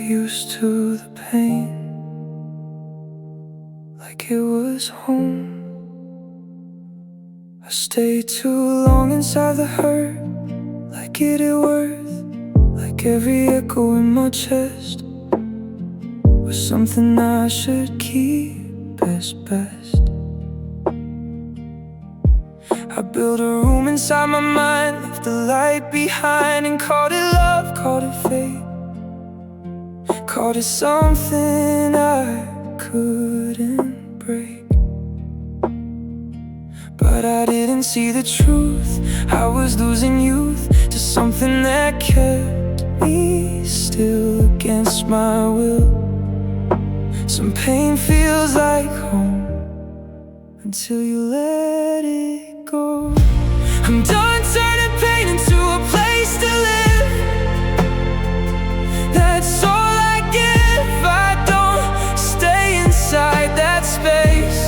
used to the pain, like it was home. I stayed too long inside the hurt, like it ain't worth, like every echo in my chest was something I should keep as best. I built a room inside my mind, left the light behind, and called it love, called it fate, called it something I couldn't break. But I didn't see the truth, I was losing youth to something that kept me still against my will. Some pain feels like home until you let it go. I'm done turning pain into a place to live. That's all I give. I don't stay inside that space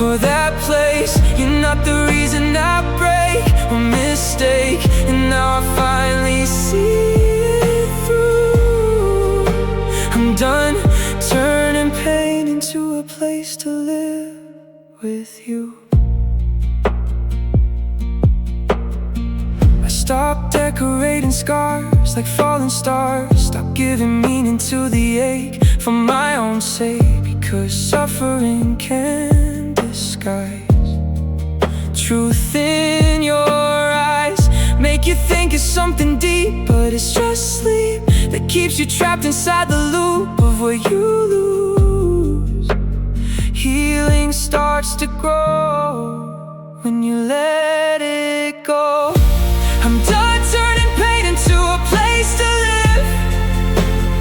or that place. You're not the reason I break or mistake, and now I finally see it through. I'm done turning pain into a place to live with you. I stopped decorating scars like falling stars, stopped giving meaning to the ache for my own sake, because suffering can disguise truth in your eyes, make you think it's something deep, but it's just sleep that keeps you trapped inside the loop of what you lose. Healing starts to grow when you let it go. I'm done turning pain into a place to live.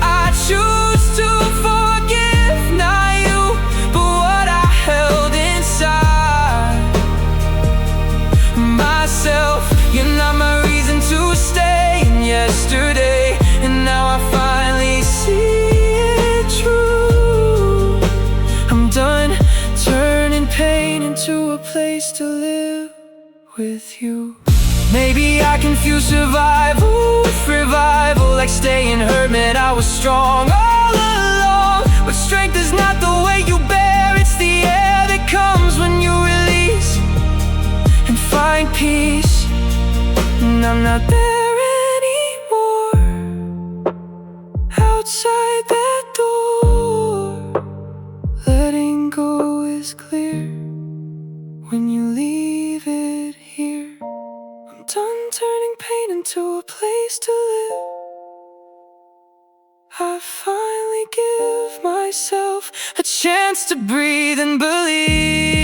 I choose to forgive, not you, but what I held inside myself. You're not my reason to stay in yesterday, and now I finally see it true. I'm done turning pain into a place to live with you. Maybe I confuse survival with revival, like staying hurt meant I was strong all along. But strength is not the way you bear, it's the air that comes when you release and find peace. And I'm not there anymore, outside that door. Letting go is clear when you leave it here. I'm done turning pain into a place to live. I finally give myself a chance to breathe and believe.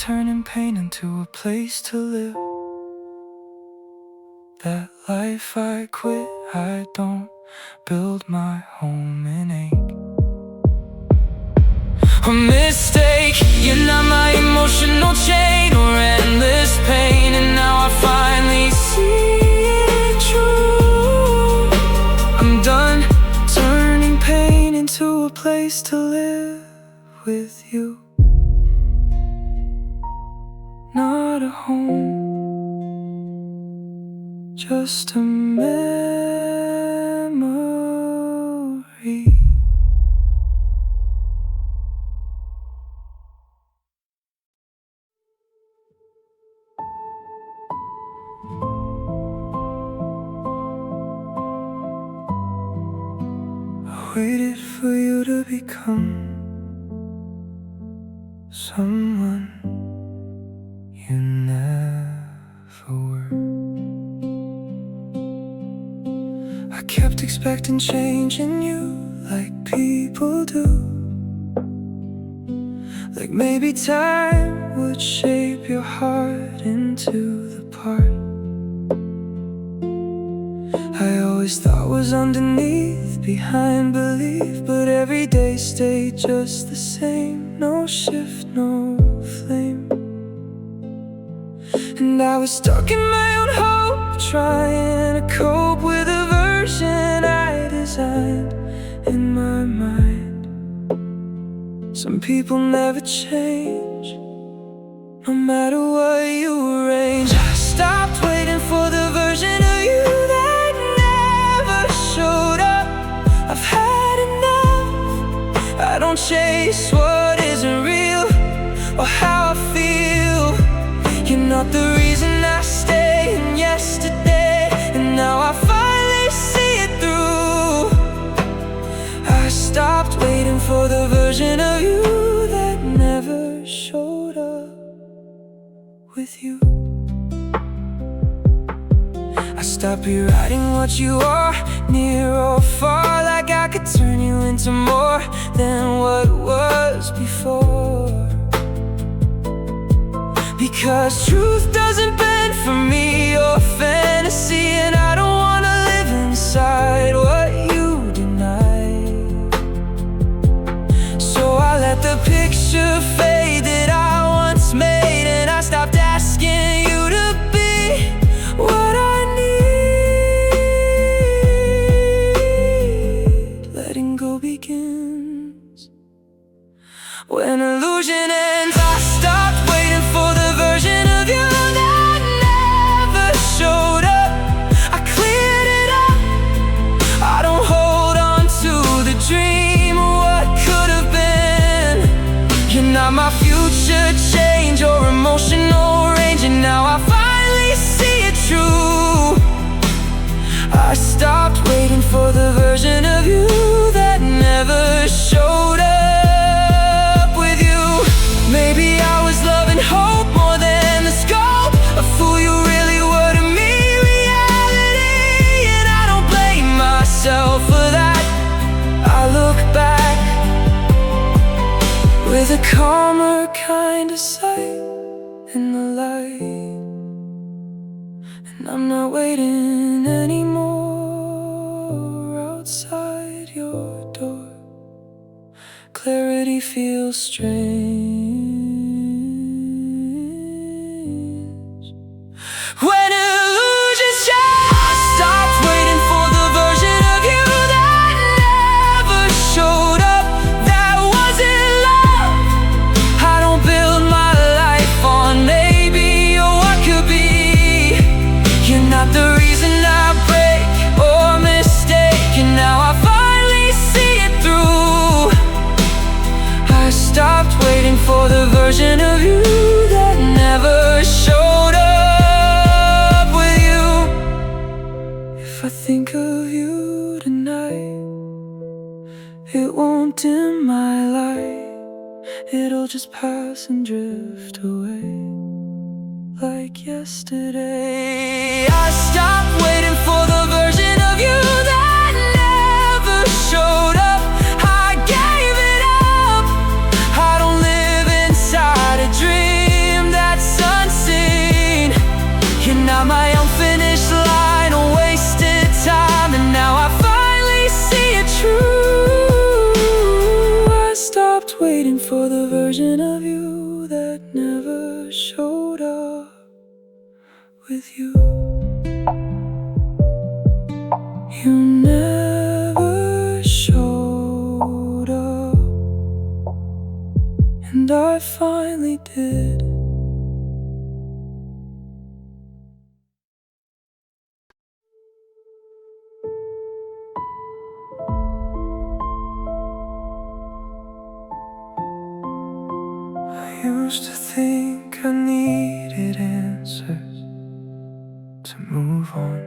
Turning pain into a place to live. That life I quit, I don't build my home in ache. A mistake, you're not my emotional chain or endless pain, and now I finally see it true. I'm done turning pain into a place to live with you. Not a home, just a memory. I waited for you to become someone you never were. kept expecting change in you, like people do. Like maybe time would shape your heart into the part I always thought was underneath, behind belief. But every day stayed just the same, no shift, no flame. And I was stuck in my own hope, trying to cope with a version I designed in my mind. Some people never change, no matter what you arrange. I stopped waiting for the version of you that never showed up. I've had enough. I don't chase what isn't real or how I feel. You're not the reason I stay in yesterday, and now I finally see it through. I stopped waiting for the version of you that never showed up with you. I stopped rewriting what you are, near or far, like I could turn you into more than what was before. Because truth doesn't bend for me or fantasy, and I don't wanna live inside what you deny. So I let the picture fade that I once made, and I stopped asking you to be what I need. Letting go begins when illusion ends. I stopped waiting for the version of you that never showed up. I cleared it up. I don't hold on to the dream of what could have been. You're not my future change or emotional range, and now I finally see it true. I stopped waiting for the version of you that never showed up with you. Maybe I was loving hope more than the scope of who you really were to me, reality. And I don't blame myself for that. I look back with a calmer kind of sight in the light, and I'm not waiting anymore outside your door. Clarity feels strange when illusions change. I stopped waiting for the version of you that never showed up, that wasn't love. I don't build my life on maybe or what could be. You're not the reason I break or mistake, and now I finally see it through. I stopped waiting for the version of you that never showed up with you. If I think of you tonight, it won't dim my light. It'll just pass and drift away like yesterday. I stopped waiting for the version of you that never showed up. I gave it up. I don't live inside a dream that's unseen. You're not my unfinished line, a wasted time, and now I finally see it true. I stopped waiting for the version of you that never showed up with you. You never showed up, and I finally did. I used to think I needed answers to move on.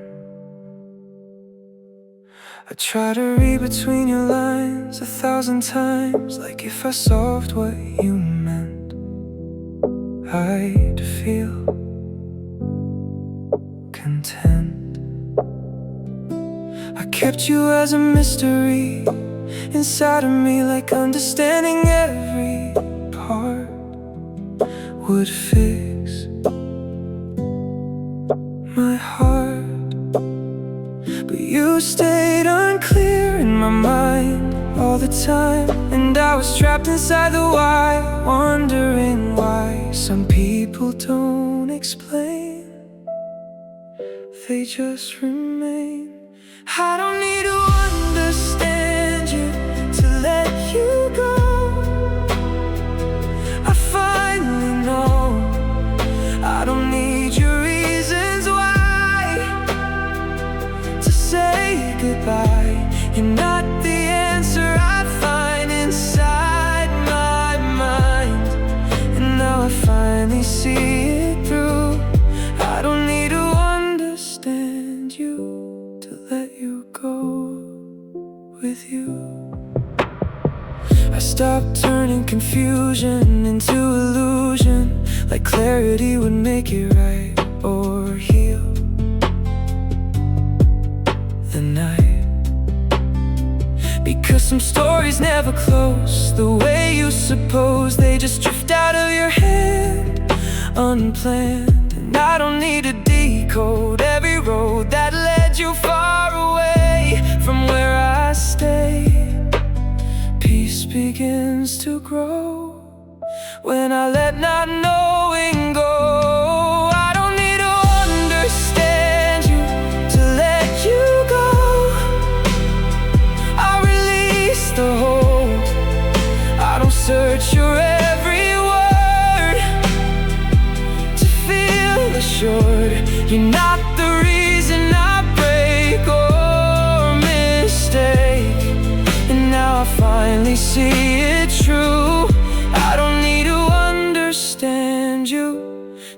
I tried to read between your lines 1,000 times, like if I solved what you meant, I'd feel content. I kept you as a mystery inside of me, like understanding every part would fix my heart. But you stayed unclear in my mind all the time, and I was trapped inside the why, wondering why some people don't explain, they just remain. I don't need to understand you to let you go. I finally know I don't need your reasons why to say goodbye. You're not the answer I find inside my mind, and now I finally see it through. I don't need to understand you to let you go with you. I stopped turning confusion into illusion, like clarity would make it right or heal the night. Because some stories never close the way you suppose, they just drift out of your head unplanned. And I don't need to decode every road that led you far away from where I stay. Peace begins to grow when I let not knowing go. I don't need to understand you to let you go. I release the hold. I don't search your every word to feel assured. You're not the reason I break or mistake, and now I finally see it true. I don't need to understand you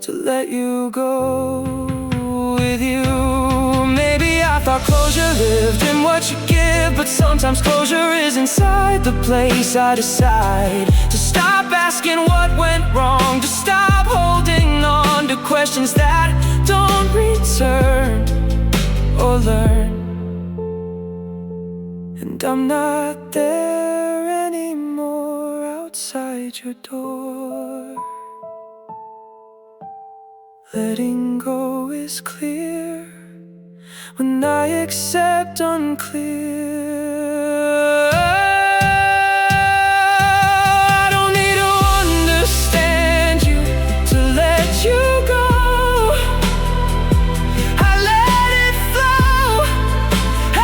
to let you go with you. Maybe I thought closure lived in what you give, but sometimes closure is inside the place I decide to stop asking what went wrong, to stop holding on to questions that don't return or learn. And I'm not there anymore outside your door. Letting go is clear when I accept unclear. I don't need to understand you to let you go. I let it flow.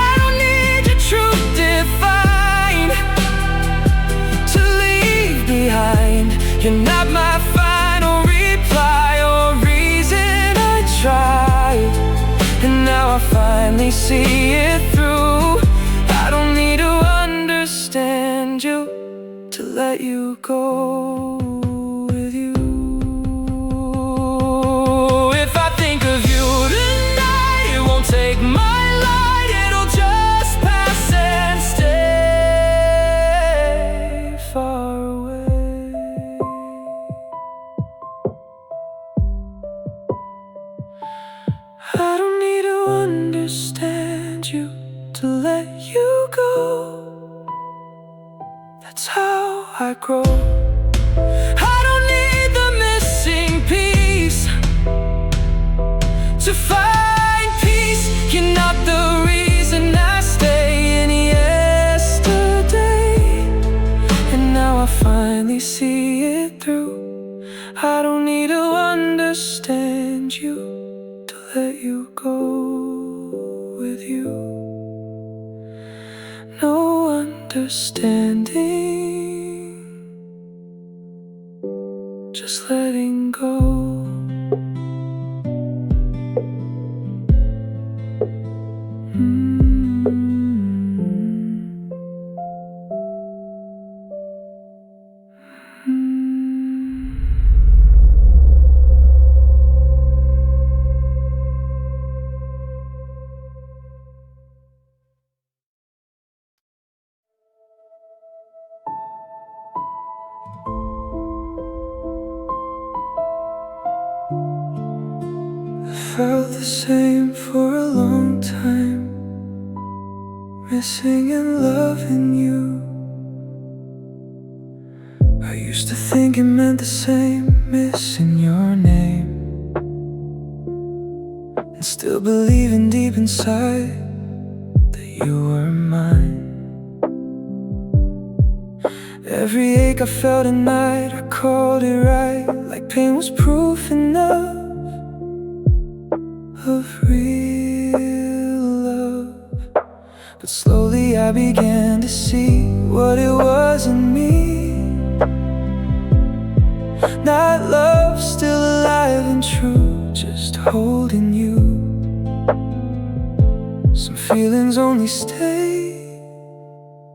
I don't need your truth defined to leave behind. You're not my final reply or reason I tried, and now I finally see it through. I don't need to understand you to let you go with you. If I think of you tonight, it won't take my light, it'll just pass and stay far away. I don't need to understand you to let you go. That's how I grow. I don't need the missing piece to find peace. You're not the reason I stay in yesterday, and now I finally see it through. I don't need to understand you to let you go with you. No understanding, just letting go. Felt the same for a long time. missing and loving you. I used to think it meant the same, missing your name, and still believing deep inside that you were mine. Every ache I felt at night, I called it right, like pain was proof enough of real love. But slowly I began to see what it was in me. Not love, still alive and true, just holding you. Some feelings only stay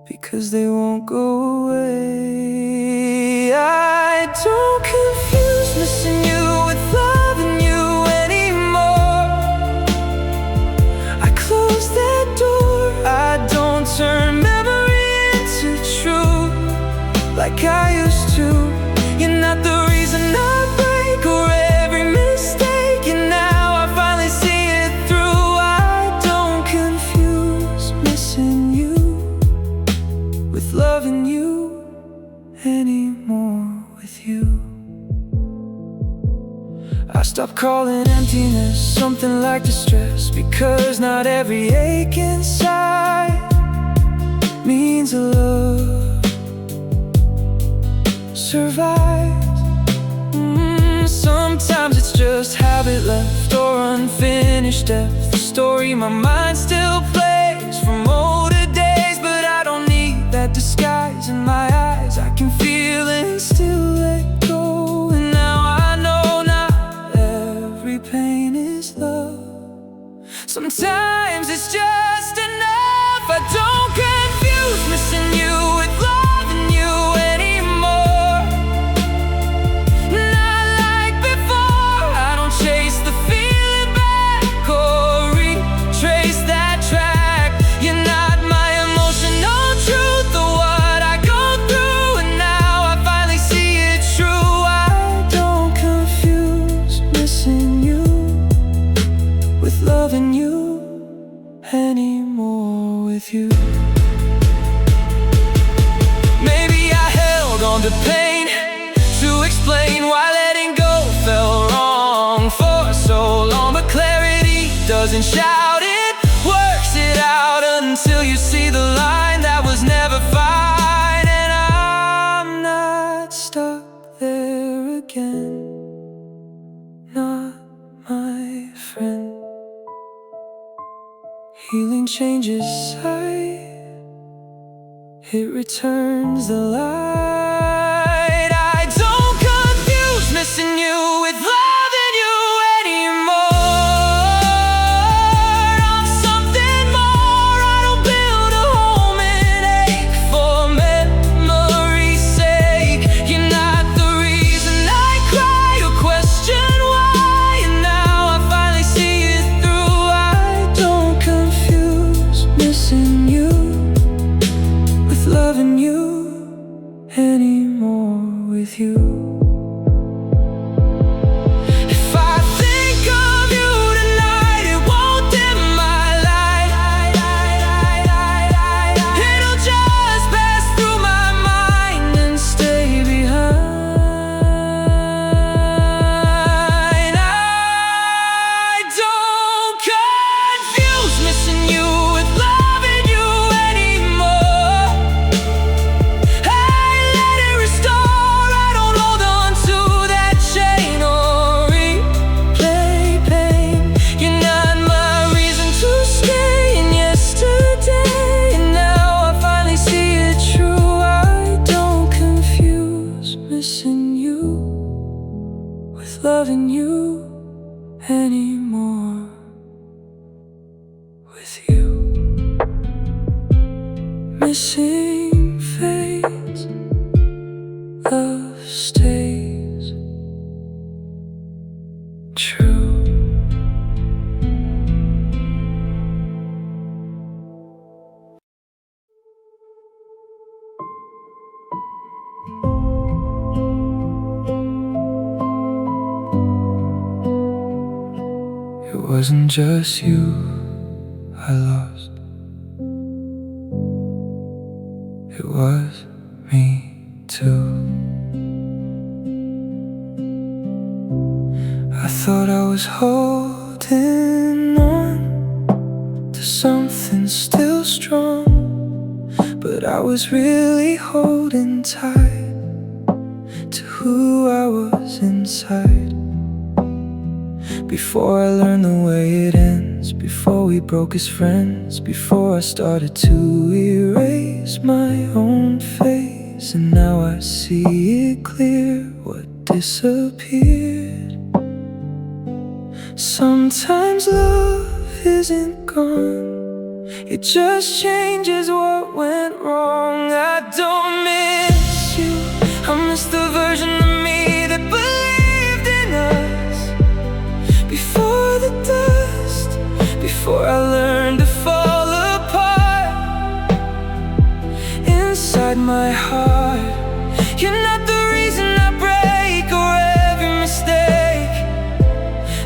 because they won't go away. I don't confuse missing you with loving you anymore. I close that door, I don't turn memory into truth like I used to. You're not the reason I break or every mistake, and now I finally see it through. I don't confuse missing you with loving you anymore with you. I stopped calling emptiness something like distress, because not every ache inside means a love survives. Sometimes it's just habit left or unfinished depth, the story my mind still plays from older days. But I don't need that disguise in my eyes, I can feel it and still let go. And now I know not every pain is love. Sometimes it's just enough. I don't confuse missing you with loving you anymore. Not like before, I don't chase the feeling back or retrace that track. You're not my emotional truth or what I go through, and now I finally see it true. I don't confuse missing you with loving you anymore with you. Maybe I held on to pain to explain why letting go felt wrong for so long, but clarity doesn't shout, it works it out until you see the line that was never fine. And I'm not stuck there again, not my friend. Healing changes sight, it returns the light. I don't confuse missing you with loving you anymore. I'm something more, I don't build a home and ache for memory's sake. You're not the reason I cry or question why, and now I finally see it through. I don't confuse missing you with loving you anymore with you. If I think of you tonight, it won't dim my light. It'll just pass through my mind and stay behind. I don't confuse missing you with loving you anymore. I let it restore, I don't hold on to that chain or replay pain. You're not my reason to stay in yesterday, and now I finally see it true. I don't confuse missing you with loving you anymore with you. Missing fades, love stays true. It wasn't just you I lost, was me too. I thought I was holding on to something still strong, but I was really holding tight to who I was inside. Before I learned the way it ends, before we broke as friends, before I started to erase my own face. And now I see it clear, what disappeared. Sometimes love isn't gone, it just changes what went wrong. I don't miss you, I miss the version of me that believed in us. Before the dust, before I learned to fall apart. Inside my heart, you're not the reason I break or every mistake.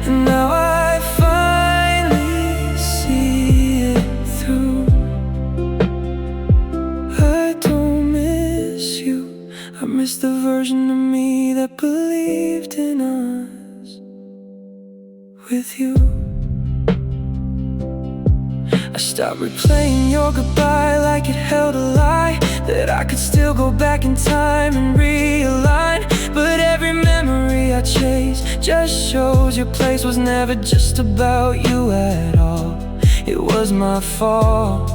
And now I finally see it through. I don't miss you, I miss the version of me that believed in us. With you, I stopped replaying your goodbye like it held a lie, that I could still go back in time and realign. But every memory I chase just shows your place was never just about you at all. It was my fall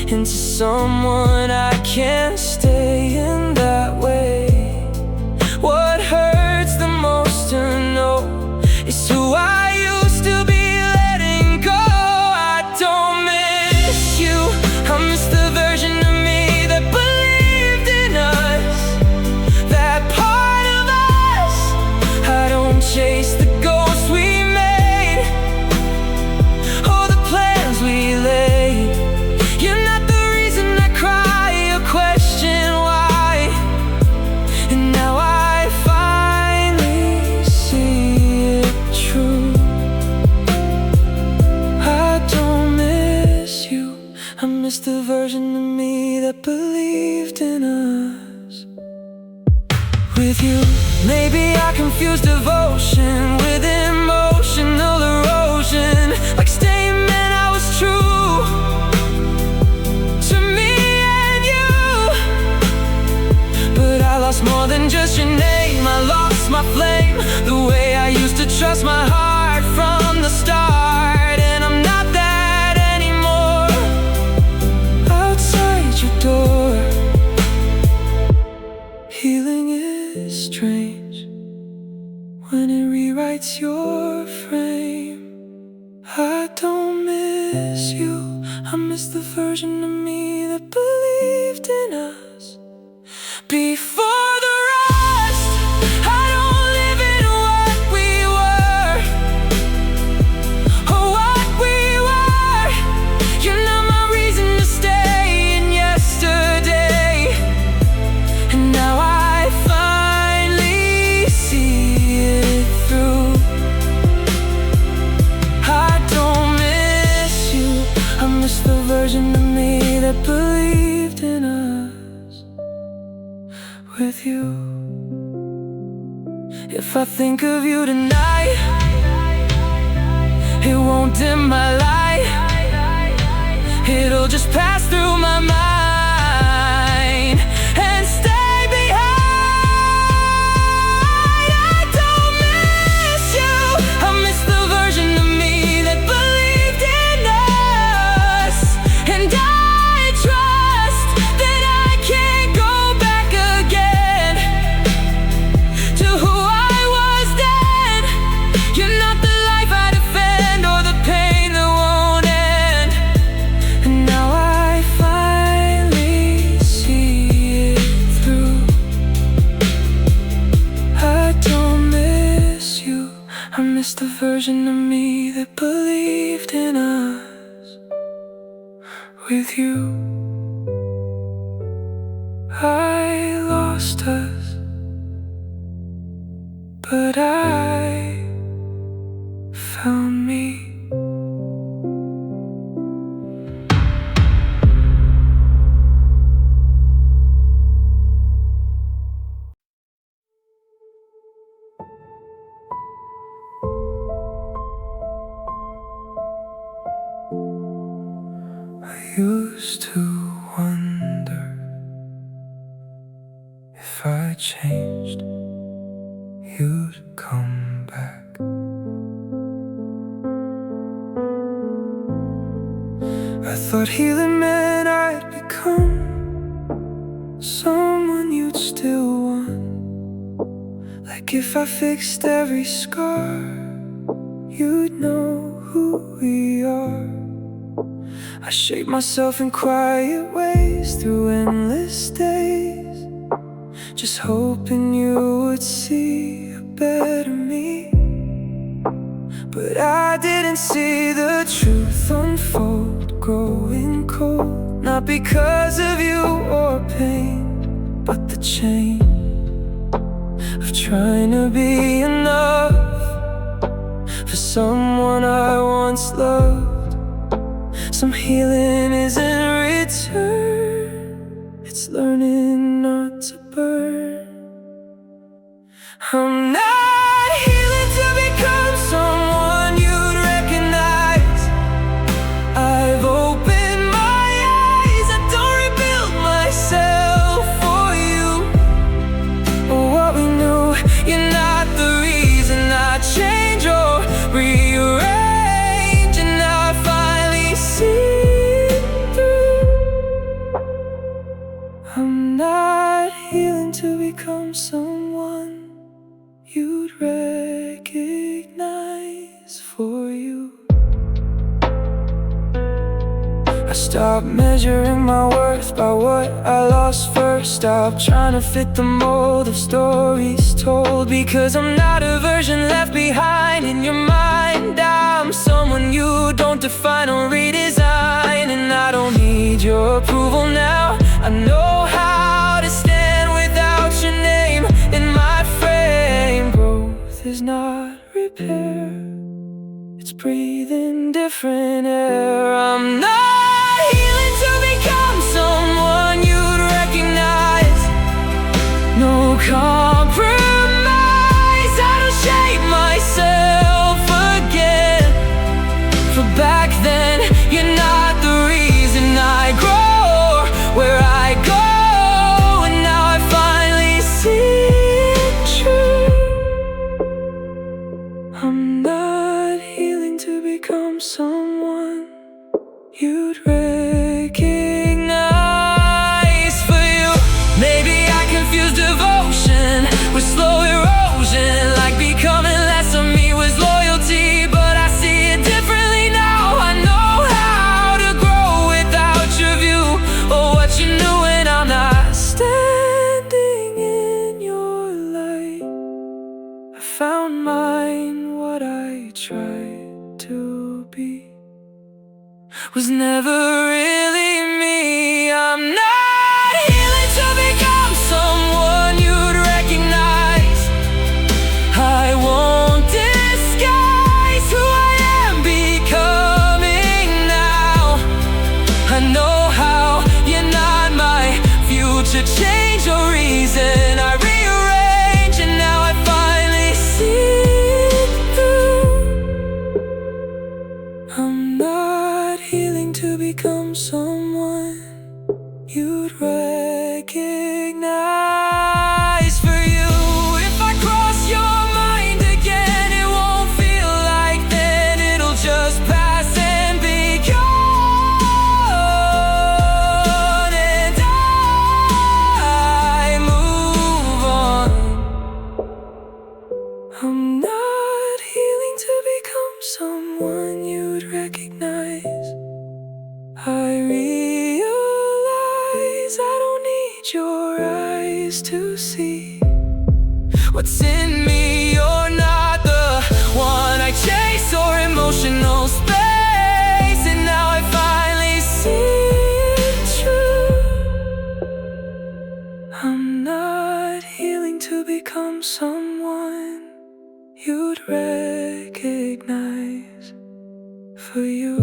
into someone I can't stay in that way. What hurts the most to know is who I used to be letting go. I don't miss you, I miss the version of me that believed in us. That part of us, I don't chase the ghosts we made or the plans we laid. You're not the reason I cry or question why. And now I finally see it true. I don't miss you, I miss the version of me that believed in us. With you, maybe I confused devotion with emotional erosion. Like statement I was true to me and you, but I lost more than just your name. I lost my flame, the way I used to trust my heart from the start. And I'm not that anymore. Outside your door, healing is strange when it rewrites your frame. I don't miss you, I miss the version of me that believed in us. Before the rust, I don't live in what we were or what we were. You're not my reason to stay in yesterday. And now I finally see it through. I don't miss you, I miss the version of me that believed in us. With you, if I think of you tonight, it won't dim my light. It'll just pass through my mind and stay behind. I don't miss you, I miss the version of me that believed in us. And I trust that I can't go back again to who I was then. You're not the life I defend or the pain that won't end. And now I finally see it through. I don't miss you, I miss the version of me that believed in us. With you, I lost us, but I found me. used to wonder if I changed, you'd come back. I thought healing meant I'd become someone you'd still want. Like if I fixed every scar, you'd know who we are. I shaped myself in quiet ways through endless days, just hoping you would see a better me. But I didn't see the truth unfold, growing cold, not because of you or pain, but the chain of trying to be enough for someone I once loved. Some healing isn't return, it's learning not to burn. I'm not healing to become someone you'd recognize. I've opened my eyes, I don't rebuild myself for you or what we knew. You're not the reason I change or rearrange, and now I finally see through. I'm not healing to become someone you'd recognize for you. I stopped measuring my worth by what I lost first. Stopped trying to fit the mold of stories told, because I'm not a version left behind in your mind. I'm someone you don't define or redesign, and I don't need your approval now. I know how to stand without your name in my frame. Growth is not repair, it's breathing different air. I'm not healing to become someone you'd recognize. No compromise, I don't shape myself again. For back then, you're not the reason I grow or where I go, and now I finally see it true. I'm not healing to become someone you'd recognize for you. Maybe I confused devotion with slow erosion, like becoming less of me was loyalty, but I see it differently now. I know how to grow without your view or what you knew, and I'm not standing in your light. I found mine, what I tried to be was never really me. I'm not healing to become someone you'd recognize. I won't disguise who I am becoming now. I know how you're not my future change or reason I rearrange, and now I finally see it through. I'm not healing to become someone you'd recognize for you. If I cross your mind again, it won't feel like then, it'll just pass and be gone, and I move on. I'm not healing to become someone you'd recognize. I realize I don't need your eyes to see what's in me. You're not the one I chase or emotional space, and now I finally see it true. I'm not healing to become someone you'd recognize for you.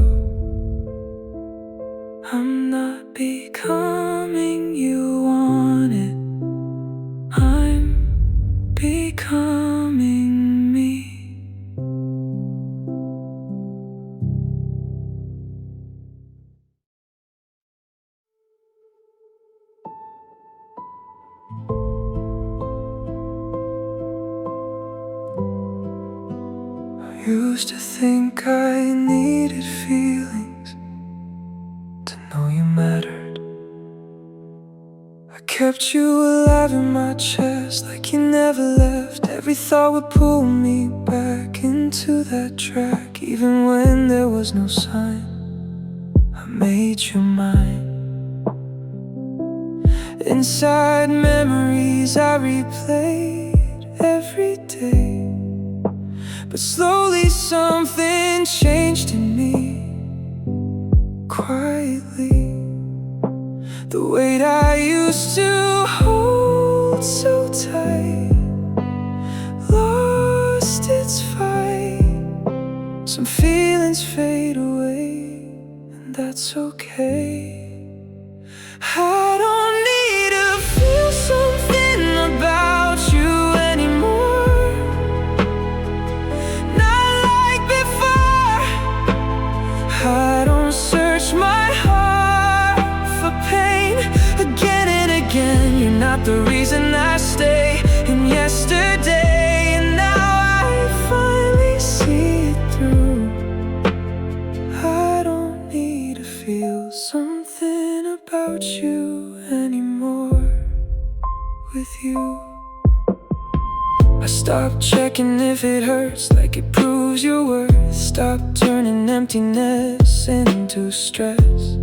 I'm not becoming you wanted, I'm becoming Used to think I needed feelings to know you mattered. I kept you alive in my chest like you never left. Every thought would pull me back into that track. Even when there was no sign, I made you mine. Inside memories I replayed every day, but slowly something changed in me. Quietly, the weight I used to hold so tight lost its fight. Some feelings fade away, and that's okay. I don't need to feel something about you anymore. Not like before. I don't search my heart for pain again and again. You're not the reason I stay in yesterday, and now I finally see it through. I don't need to feel something about you anymore. With you, I stopped checking if it hurts, like it proves your worth. Stop turning emptiness into stress,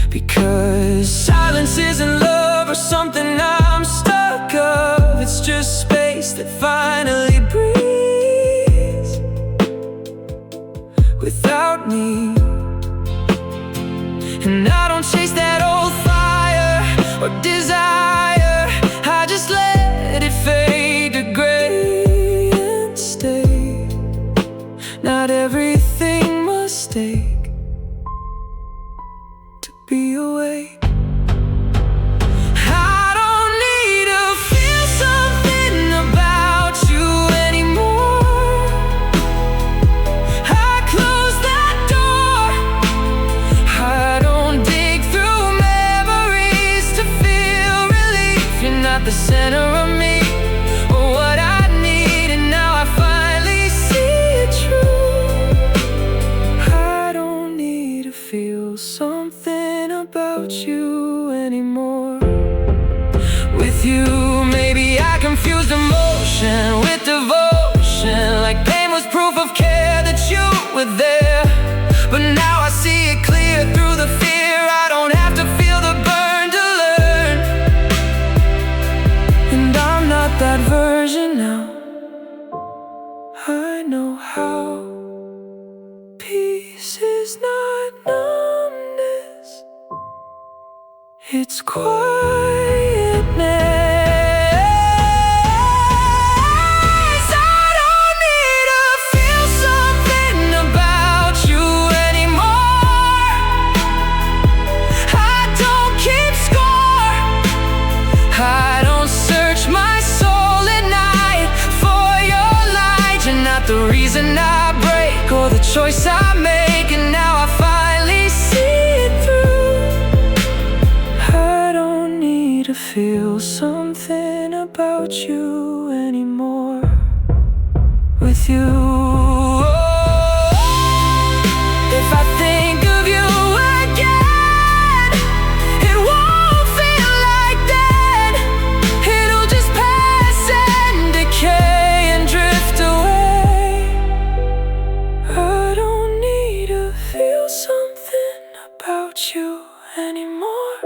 because silence isn't love or something I'm stuck of. It's just space that finally breathes without me. And I don't chase that old fire or desire. I just let it fade to gray and stay. Not everything must take to be awake. I don't need to feel something about you anymore. I close that door. I don't dig through memories to feel relief. You're not the center of me or what I need, and now I finally see it true. I don't need to feel something about you anymore. With you, maybe I confused emotion with devotion, like pain was proof of care that you were there. But now I see it clear through the fear. I don't have to feel the burn to learn. And I'm not that version now. I know how. Peace is not numbness, it's quietness. I don't need to feel something about you anymore. I don't keep score. I don't search my soul at night for your light. You're not the reason I break or the choice I make, and now I finally see it through. I don't need to feel something about you anymore. With you, if I think of you again, it won't feel like then. It'll just pass and decay and drift away. I don't need to feel something about you anymore.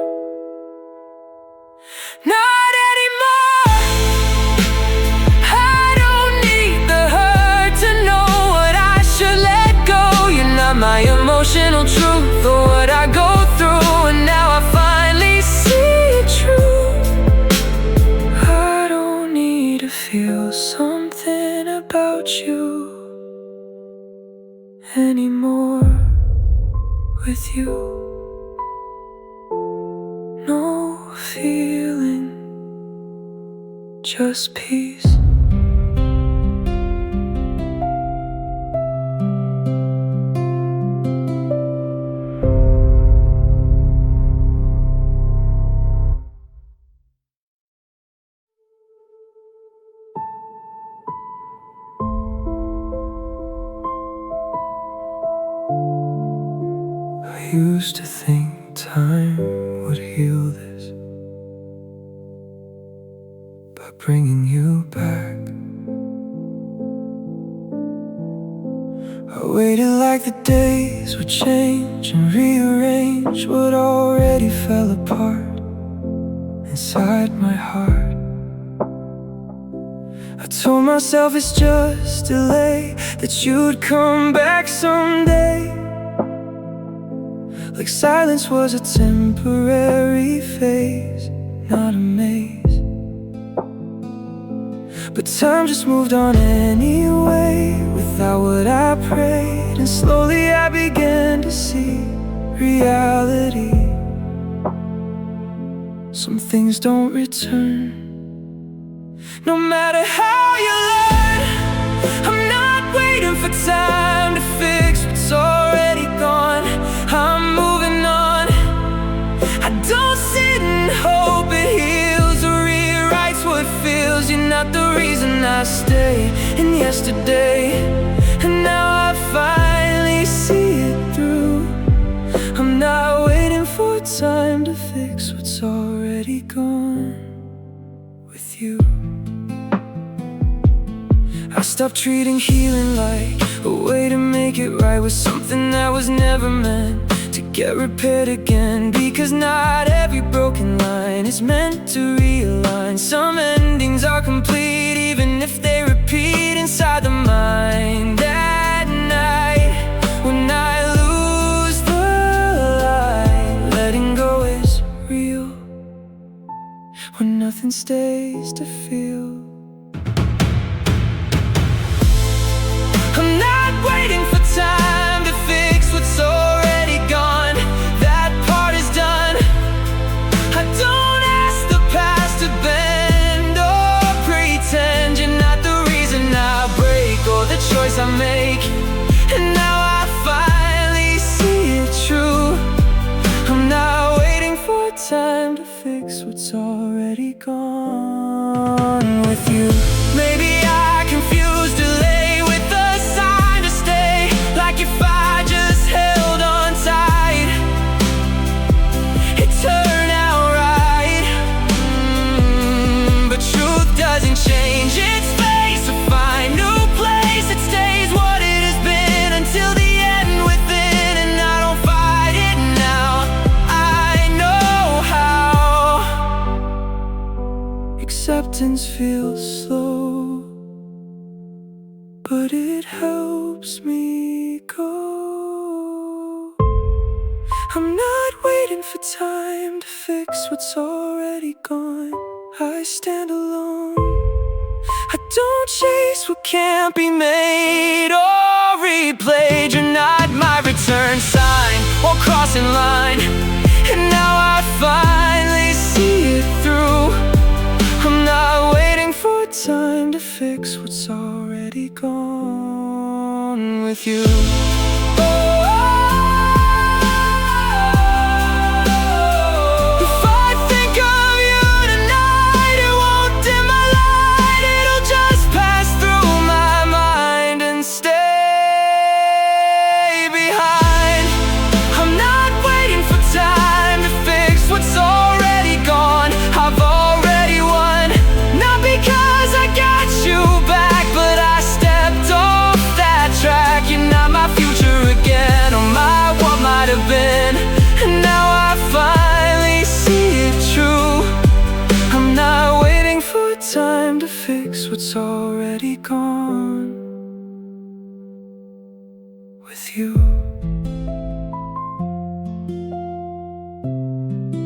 Not anymore. I don't need the hurt to know what I should let go. You're not my emotional truth or what I go through, and now I finally see it true. I don't need to feel something about you anymore. With you, no feeling, just peace. used to think time would heal this by bringing you back. I waited like the days would change and rearrange what already fell apart inside my heart. I told myself it's just delay, that you'd come back someday, like silence was a temporary phase, not a maze. But time just moved on anyway, without what I prayed. And slowly I began to see reality. Some things don't return, no matter how you learn. I'm not waiting for time to fix what's already gone. I'm moving on. I don't sit and hope it heals or rewrites what feels. You're not the reason I stay in yesterday, and now I finally see it through. I'm not waiting for time to fix what's already gone with you. I stopped treating healing like a way to make it right with something that was never meant to get repaired again. Because not every broken line is meant to realign. Some endings are complete even if they repeat inside the mind. At night when I lose the light, letting go is real when nothing stays to feel. I'm not waiting for time to fix what's already gone. That part is done. I don't ask the past to bend or pretend. You're not the reason I break or the choice I make. And now I finally see it true. I'm not waiting for time to fix what's already gone with you. Maybe I confused delay with a sign to stay, like if I just held on tight, it turned out right. But truth doesn't change its face or find new place. It stays what it has been until the end within, and I don't fight it now. I know how. Acceptance feels slow, but it helps me go. I'm not waiting for time to fix what's already gone. I stand alone. I don't chase what can't be made or replayed. You're not my return sign or crossing line, and now I finally see it through. I'm not waiting for time to fix what's already gone with you. If I think of you tonight, it won't dim my light. It'll just pass through my mind and stay behind. I'm not waiting for time to fix what's already gone. I've already won, not because I got you back, but I stepped off that track. You're not my future again, or my what might have been. And now I finally see it true. I'm not waiting for time to fix what's already gone with you.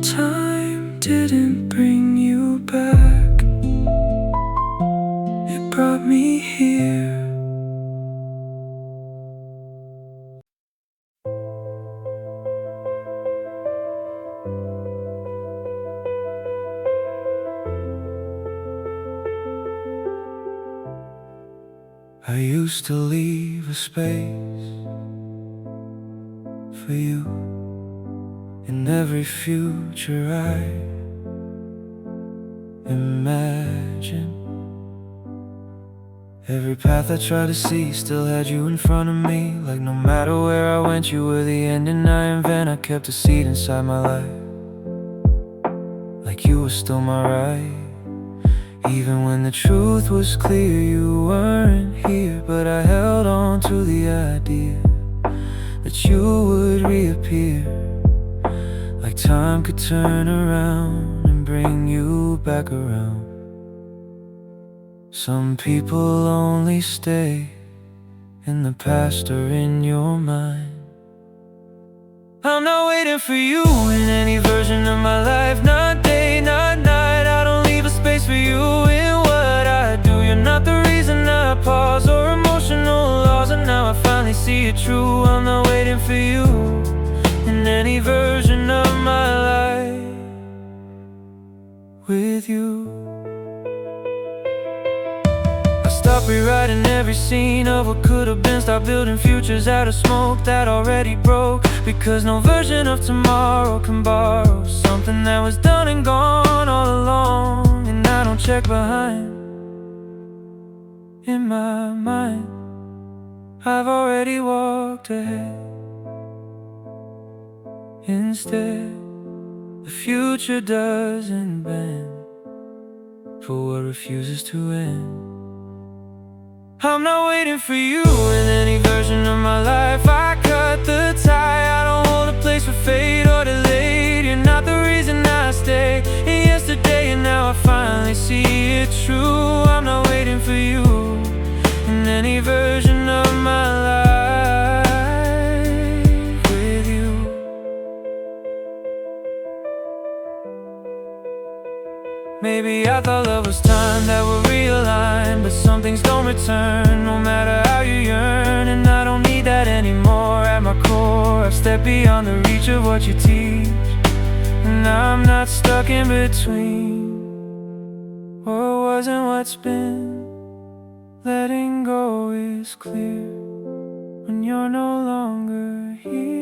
Time didn't bring you back, it brought me here. I used to leave a space for you in every future I imagine. Every path I tried to see still had you in front of me. Like no matter where I went, you were the ending I invent. I kept a seat inside my life, like you were still my right. Even when the truth was clear, you weren't here. But I held on to the idea that you would reappear. Like time could turn around and bring you back around. Some people only stay in the past or in your mind. I'm not waiting for you in any version of my life. Not day, not night. I don't leave a space for you in what I do. You're not the reason I pause or emotional laws. And now I finally see it true. I'm not waiting for you in any version of my life with you. Stop rewriting every scene of what could have been. Stop building futures out of smoke that already broke. Because no version of tomorrow can borrow something that was done and gone all along. And I don't check behind. In my mind, I've already walked ahead. Instead, the future doesn't bend for what refuses to end. I'm not waiting for you in any version of my life. I cut the tie, I don't hold a place for fate or delayed. You're not the reason I stay in yesterday, and now I finally see it true. I'm not waiting for you in any version of my life with you. Maybe I thought love was time that would realign, but some things don't return, no matter how you yearn. And I don't need that anymore. At my core, I've stepped beyond the reach of what you teach, and I'm not stuck in between. What wasn't what's been. Letting go is clear when you're no longer here.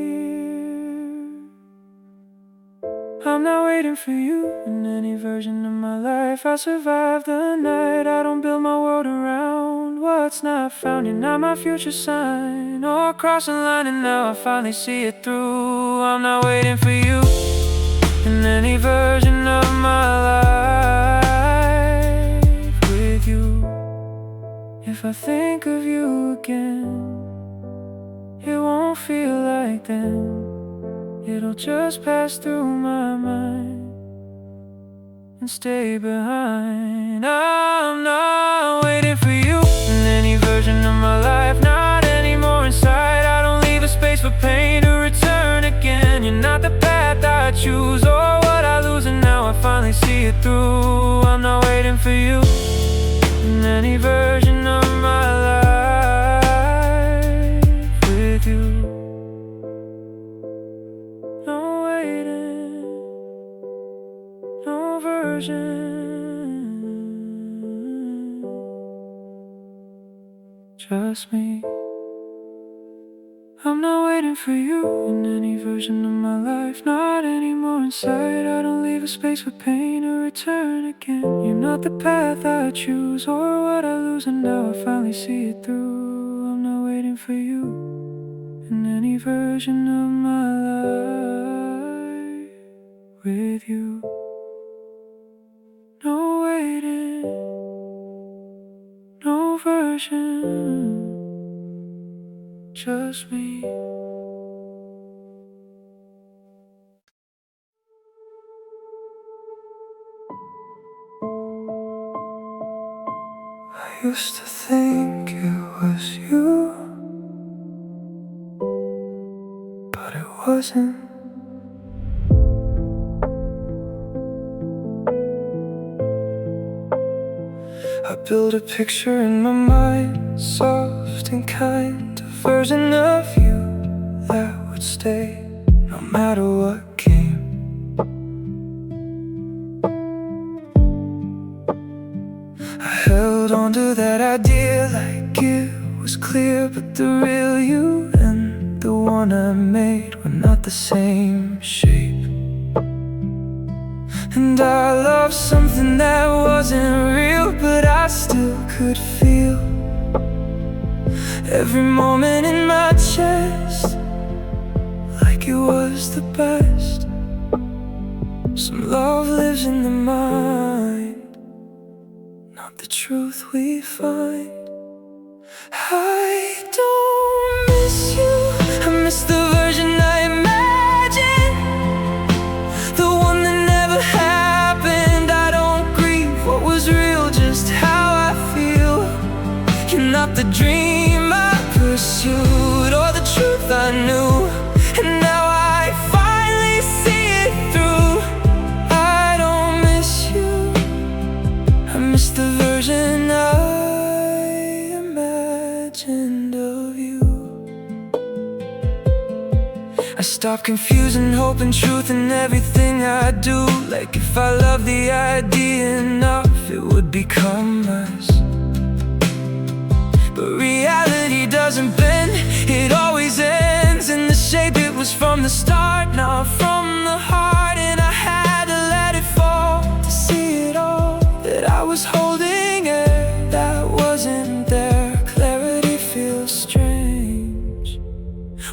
I'm not waiting for you in any version of my life. I survive the night, I don't build my world around what's not found. You're not my future sign or crossing line, and now I finally see it through. I'm not waiting for you in any version of my life with you. If I think of you again, it won't feel like then. It'll just pass through my mind and stay behind. I'm not waiting for you in any version of my life. Not anymore inside. I don't leave a space for pain to return again. You're not the path I choose or what I lose, and now I finally see it through. I'm not waiting for you in any version of my life with you. Trust me, I'm not waiting for you in any version of my life. Not anymore inside. I don't leave a space for pain to return again. You're not the path I choose or what I lose, and now I finally see it through. I'm not waiting for you in any version of my life with you. No waiting, no version, just me. I used to think it was you, but it wasn't. I built a picture in my mind, soft and kind, a version of you that would stay no matter what came. I held on to that idea like it was clear, but the real you and the one I made were not the same shape. And I loved something that wasn't real, but I still could feel every moment in my chest, like it was the best. Some love lives in the mind, not the truth we find. I don't miss you, I miss the version I imagined, the one that never happened. I don't grieve what was real, just how I feel. You're not the dream I pursued, or the truth I knew, and now I finally see it through. I don't miss you, I miss the version I imagined of you. I stopped confusing hope and truth in everything I do. Like if I love the idea enough, it would become us. But reality doesn't bend, it always ends in the shape it was from the start, not from the heart. And I had to let it fall to see it all, that I was holding air that wasn't there. Clarity feels strange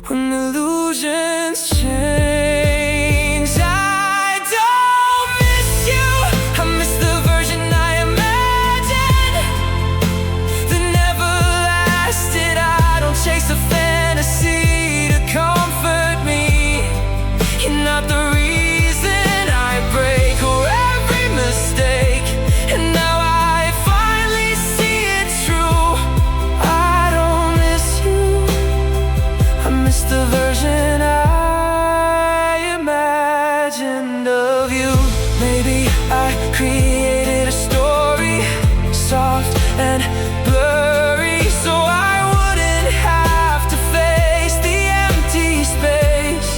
when illusions change. I don't miss you, I miss the version I imagined, that never lasted. I don't chase a fantasy to comfort me. You're not the reason I break or every mistake, and now I finally see it true. I don't miss you, I miss the version I imagined of you. Maybe I created a story, soft and blurry, so I wouldn't have to face the empty space.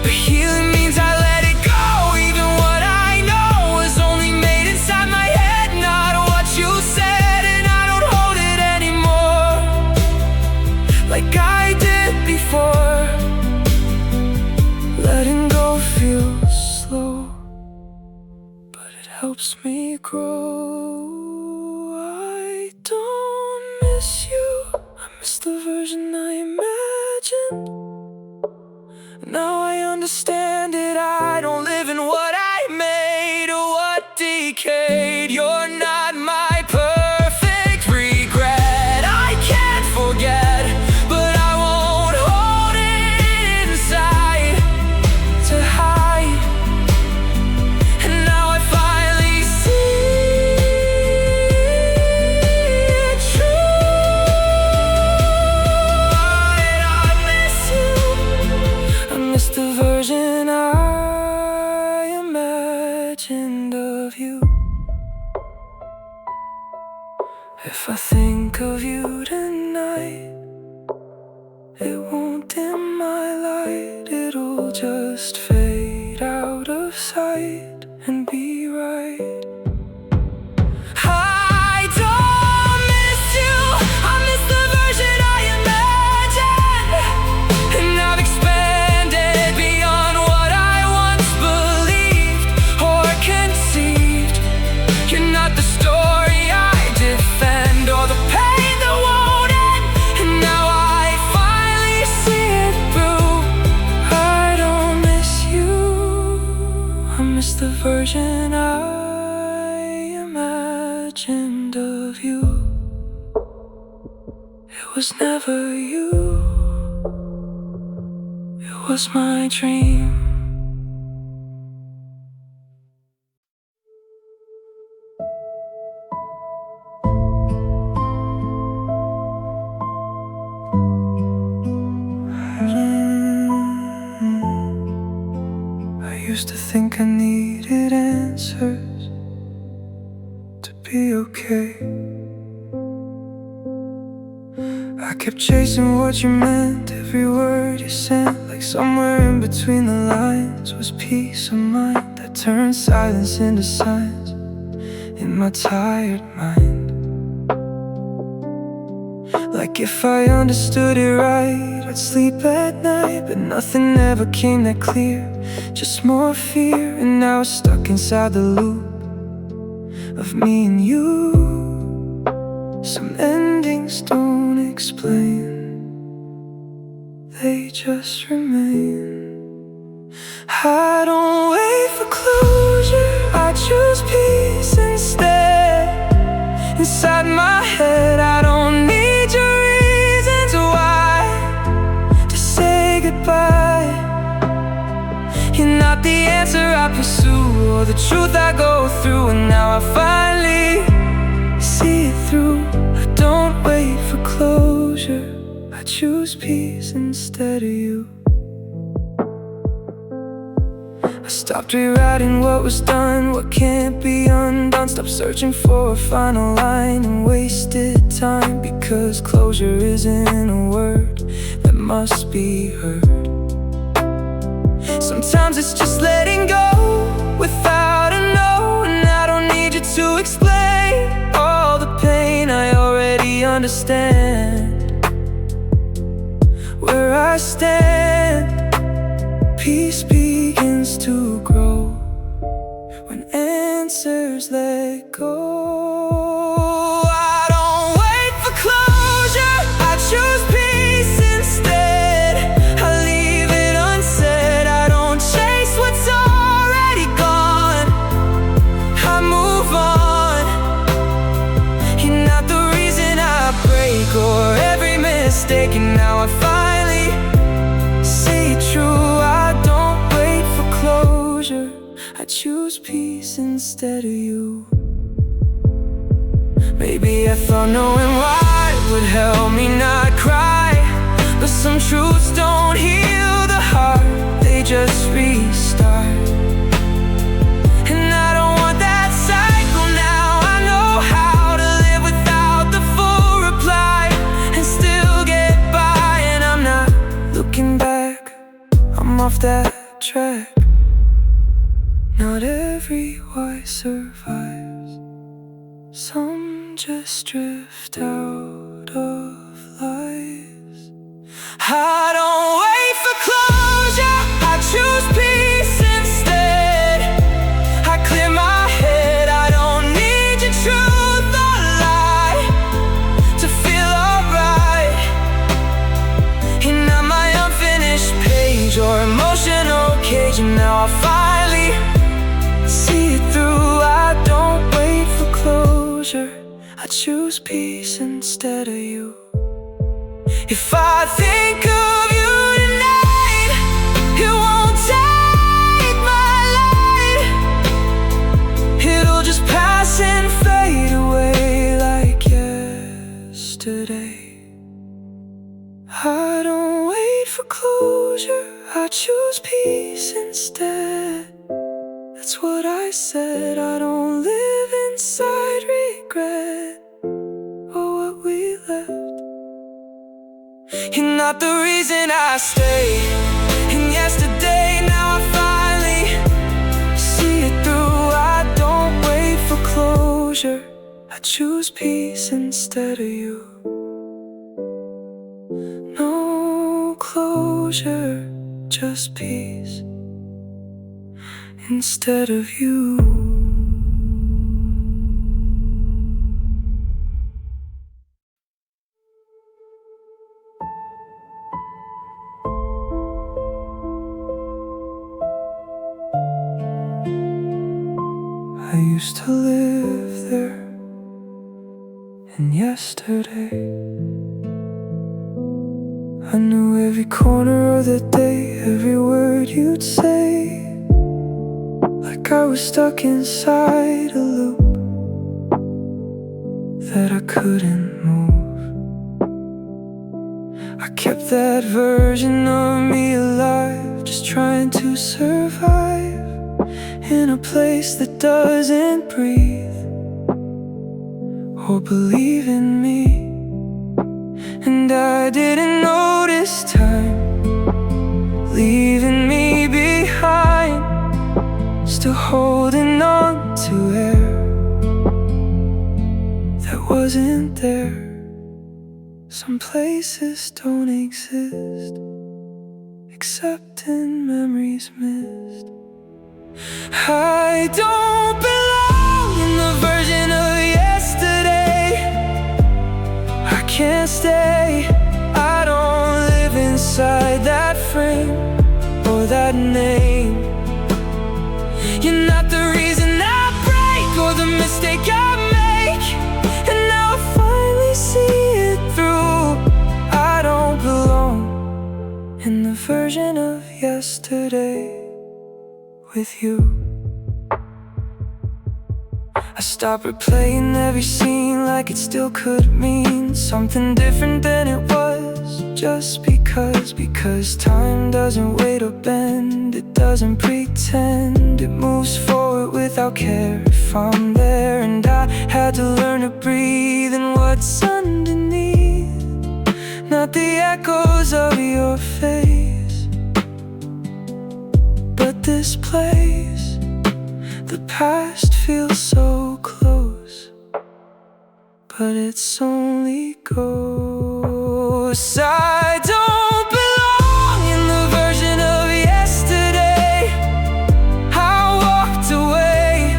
But healing means I let it go, even what I know was only made inside my head, not what you said. And I don't hold it anymore like I did before. Letting go feels slow, but it helps me grow. I don't miss you, I miss the version I imagined. Now I understand it, I don't live in what I made or what decayed. You're not my perfect regret, I can't forget, but I won't hold it inside to hide. And now I finally see it true. And I miss you, I miss the version I imagined of you. If I think of you tonight, it won't dim my light, it'll just fade out of sight and be right. I don't miss you, I miss the version I imagined, and I've expanded beyond what I once believed or conceived. You're not the story I defend or the pain that won't end, and now I finally see it through. I don't miss you, I miss the version I imagined of you. It was never you, it was my dream. I used to think I needed answers to be okay. I kept chasing what you meant, every word you sent, like somewhere in between the lines was peace of mind that turned silence into signs in my tired mind. Like if I understood it right, I'd sleep at night, but nothing ever came that clear, just more fear. And now I'm stuck inside the loop of me and you, Some endings don't explain, they just remain. I don't wait for closure, I choose peace instead. Inside my head, I don't need your reasons why to say goodbye. You're not the answer I pursue or the truth I go through, and now I finally see it through. I don't wait for closure, I choose peace instead of you. I stopped rewriting what was done, what can't be undone. Stopped searching for a final line and wasted time, because closure isn't a word that must be heard. Sometimes it's just letting go without a no, and I don't need you to explain all the pain. I already understand where I stand. Peace begins to grow when answers let go. I don't wait for closure, I choose peace instead. I leave it unsaid, I don't chase what's already gone. I move on. You're not the reason I break or every mistake, and now I finally see it true. I choose peace instead of you. Maybe I thought knowing why would help me not cry, but some truths don't heal the heart, they just restart. And I don't want that cycle now. I know how to live without the full reply and still get by, and I'm not looking back, I'm off that track. Not every why survives, some just drift out of lives. I don't wait for closure, I choose peace instead. I clear my head, I don't need your truth or lie to feel alright. You're not my unfinished page or emotional cage, and now I finally see it through. I don't wait for closure, I choose peace instead of you. If I think of you tonight, it won't take my light. It'll just pass and fade away like yesterday. I don't wait for closure, I choose peace instead. That's what I said, I don't live inside regret or what we left. You're not the reason I stay in yesterday, now I finally see it through. I don't wait for closure, I choose peace instead of you. No closure, just peace instead of you. I used to live there in yesterday. I knew every corner of the day, every word you'd say, like I was stuck inside a loop that I couldn't move. I kept that version of me alive, just trying to survive in a place that doesn't breathe or believe in me. And I didn't notice time leaving me behind, still holding on to air that wasn't there. Some places don't exist except in memories missed. I don't belong in the version of yesterday yesterday with you. I stop replaying every scene like it still could mean something different than it was. Just because time doesn't wait or bend, it doesn't pretend, it moves forward without care if I'm there. And I had to learn to breathe in what's underneath, not the echoes of your face, but this place. The past feels so close, but it's only ghosts. I don't belong in the version of yesterday. I walked away.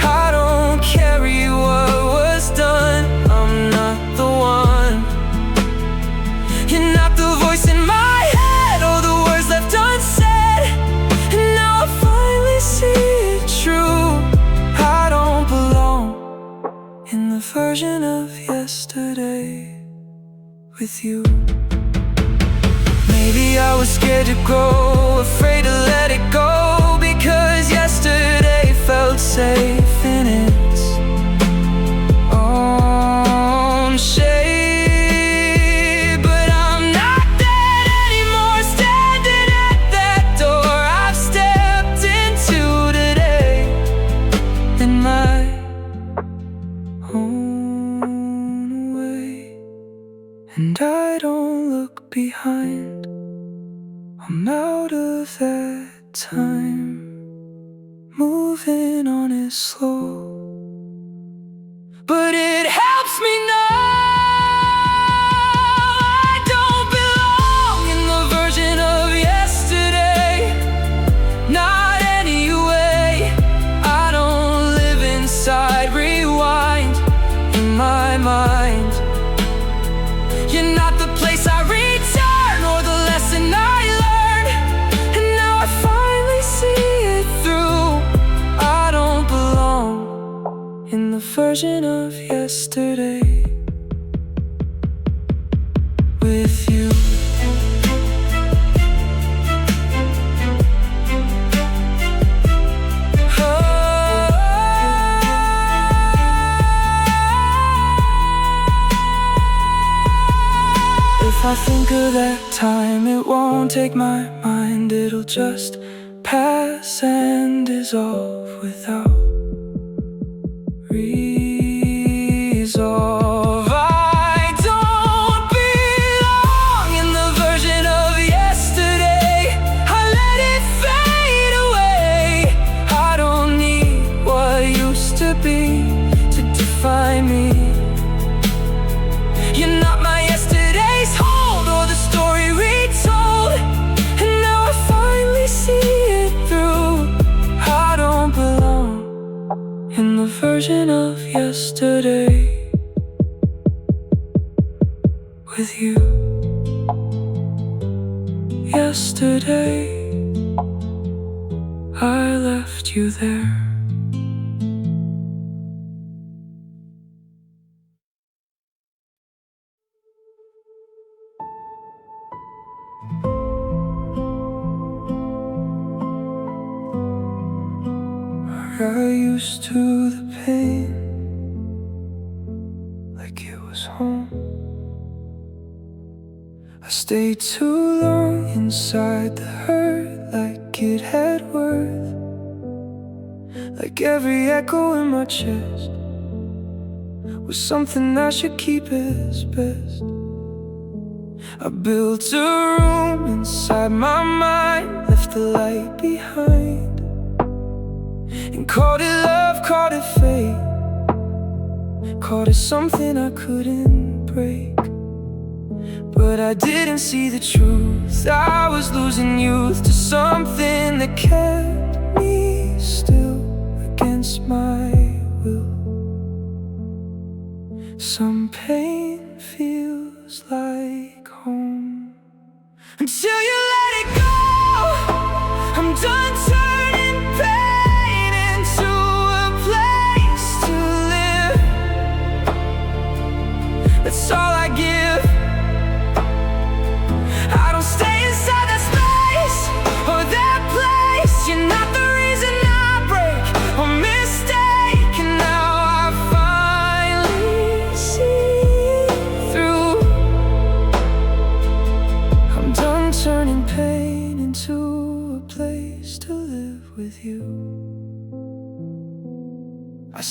I don't carry what was done. I'm not the one. You're not the voice in my head or the words left unsaid. And now I finally see it true. I don't belong in the version of yesterday with you. Maybe I was scared to grow, afraid to let it go, because yesterday felt safe in its own shape. But I'm not that anymore, standing at that door I've stepped into today in my own way. And I don't look behind, I'm out of that time. Moving on is slow, but it helps me know I don't belong in the version of yesterday. Not anyway. I don't live inside, rewind in my mind. You're not the place I return or the lesson I learned. And now I finally see it through. I don't belong in the version of yesterday with you. If I think of that time, it won't take my mind. It'll just pass and dissolve without resolve. I don't belong in the version of yesterday. I let it fade away. I don't need what used to be to define me. You're not my yesterday's hold or the story retold. And now I finally see it through. I don't belong in the version of yesterday with you. Yesterday I left you there. I got used to the pain like it was home. I stayed too long inside the hurt like it had worth, like every echo in my chest was something I should keep as best. I built a room inside my mind, left the light behind, and called it love, called it fate, called it something I couldn't break. But I didn't see the truth. I was losing youth to something that kept me still against my will. Some pain feels like home until you let it go. I'm done turning pain into a place to live. That's all I give. I don't stay inside that space or that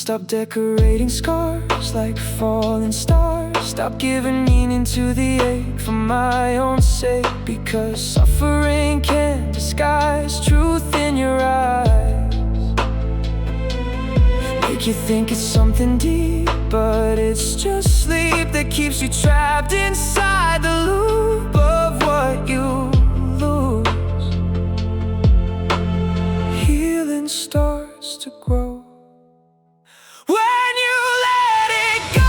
Stop decorating scars like falling stars. Stop giving meaning to the ache for my own sake. Because suffering can't disguise truth in your eyes. Make you think it's something deep, but it's just sleep that keeps you trapped inside the loop of what you lose. Healing starts to grow when you let it go.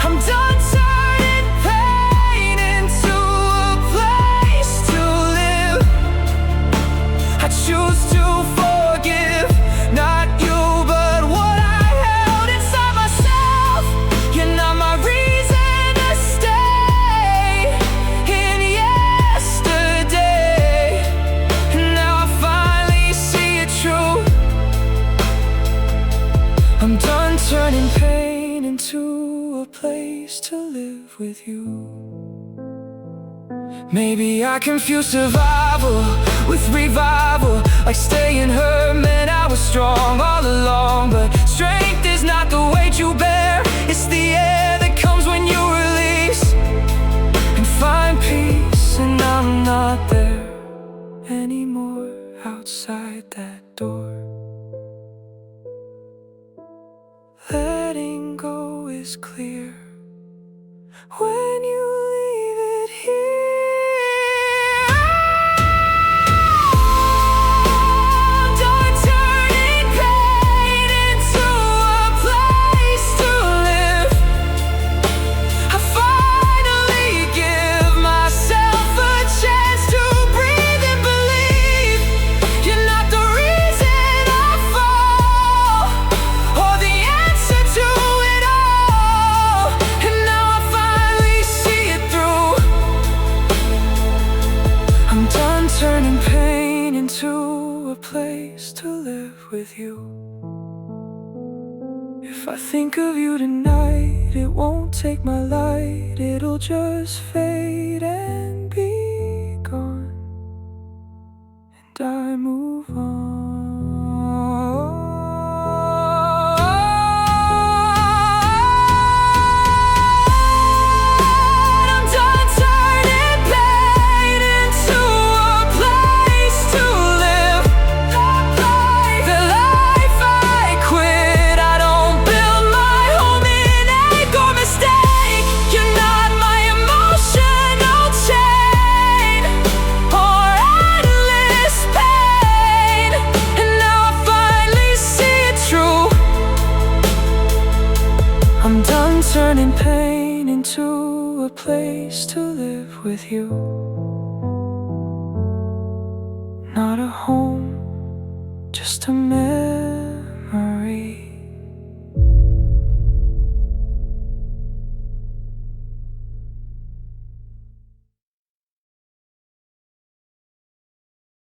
I'm done turning pain into a place to live. I choose to forgive, not you, but what I held inside myself. You're not my reason to stay in yesterday. And now I finally see it true. I'm done turning pain into a place to live with you. Maybe I confuse survival with revival, like staying hurt meant I was strong all along. But strength is not the weight you bear, it's the air that comes when you release and find peace. And I'm not there anymore, outside that door. Letting go is clear when you leave it here. I'm done turning pain into a place to live. I finally give myself a chance to breathe and believe. You're not the reason I fall, or the answer to it all. And now I finally see it through. I'm done turning pain into a place to live with you. If I think of you tonight, it won't take my light. It'll just fade and be gone, and I move on. I'm done turning pain into a place to live. The life I quit, I don't build my home in ache or mistake. You're not my emotional chain or endless pain. And now I finally see it true. I'm done turning pain into a place to live with you. Not a home, just a memory.